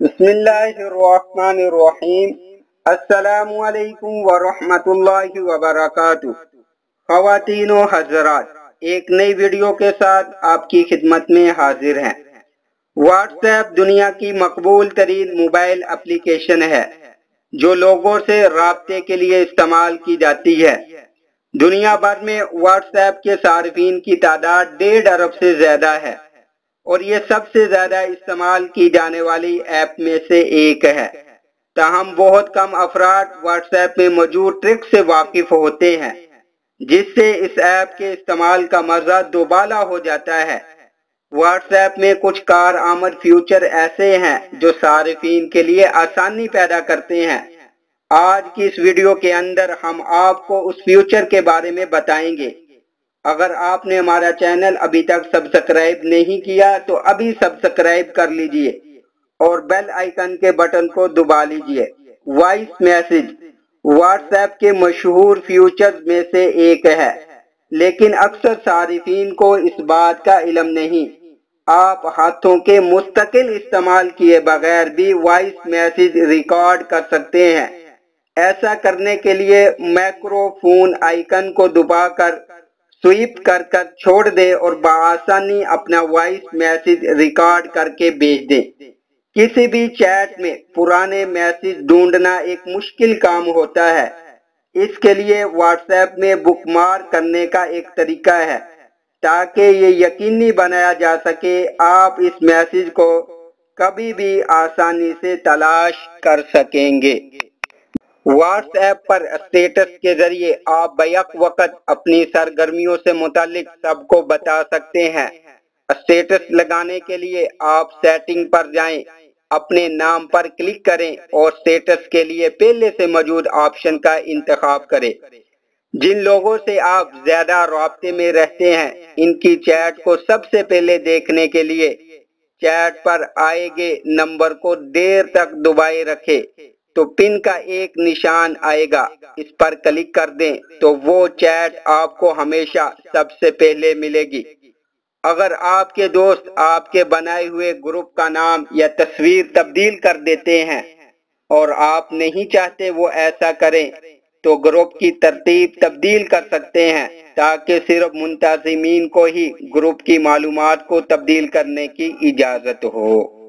بسم اللہ الرحمن الرحیم۔ السلام علیکم ورحمۃ اللہ وبرکاتہ۔ خواتین و حضرات، ایک نئی ویڈیو کے ساتھ آپ کی خدمت میں حاضر ہیں۔ واٹس ایپ دنیا کی مقبول ترین موبائل اپلیکیشن ہے جو لوگوں سے رابطے کے لیے استعمال کی جاتی ہے۔ دنیا بھر میں واٹس ایپ کے صارفین کی تعداد 1.5 ارب سے زیادہ ہے اور یہ سب سے زیادہ استعمال کی جانے والی ایپ میں سے ایک ہے۔ تاہم بہت کم افراد واٹس ایپ میں موجود ٹرک سے واقف ہوتے ہیں جس سے اس ایپ کے استعمال کا مزہ دوبالا ہو جاتا ہے۔ واٹس ایپ میں کچھ کارآمد فیچر ایسے ہیں جو صارفین کے لیے آسانی پیدا کرتے ہیں۔ آج کی اس ویڈیو کے اندر ہم آپ کو اس فیچر کے بارے میں بتائیں گے۔ اگر آپ نے ہمارا چینل ابھی تک سبسکرائب نہیں کیا تو ابھی سبسکرائب کر لیجئے اور بیل آئیکن کے بٹن کو دبا لیجئے۔ وائس میسج واٹس ایپ کے مشہور فیچرز میں سے ایک ہے، لیکن اکثر صارفین کو اس بات کا علم نہیں۔ آپ ہاتھوں کے مستقل استعمال کیے بغیر بھی وائس میسج ریکارڈ کر سکتے ہیں۔ ایسا کرنے کے لیے مائکرو فون آئیکن کو دبا کر سوئپ کر چھوڑ دیں اور بآسانی اپنا وائس میسج ریکارڈ کر کے بھیج دیں۔ کسی بھی چیٹ میں پرانے میسج ڈھونڈنا ایک مشکل کام ہوتا ہے۔ اس کے لیے واٹس ایپ میں بک مارک کرنے کا ایک طریقہ ہے تاکہ یہ یقینی بنایا جا سکے آپ اس میسج کو کبھی بھی آسانی سے تلاش کر سکیں گے۔ واٹس ایپ پر اسٹیٹس کے ذریعے آپ بیک وقت اپنی سرگرمیوں سے متعلق سب کو بتا سکتے ہیں۔ اسٹیٹس لگانے کے لیے آپ سیٹنگ پر جائیں، اپنے نام پر کلک کریں اور اسٹیٹس کے لیے پہلے سے موجود آپشن کا انتخاب کریں۔ جن لوگوں سے آپ زیادہ رابطے میں رہتے ہیں ان کی چیٹ کو سب سے پہلے دیکھنے کے لیے چیٹ پر آئے گے نمبر کو دیر تک دبائے رکھیں تو پن کا ایک نشان آئے گا، اس پر کلک کر دیں تو وہ چیٹ آپ کو ہمیشہ سب سے پہلے ملے گی۔ اگر آپ کے دوست آپ کے بنائے ہوئے گروپ کا نام یا تصویر تبدیل کر دیتے ہیں اور آپ نہیں چاہتے وہ ایسا کریں تو گروپ کی ترتیب تبدیل کر سکتے ہیں تاکہ صرف منتظمین کو ہی گروپ کی معلومات کو تبدیل کرنے کی اجازت ہو۔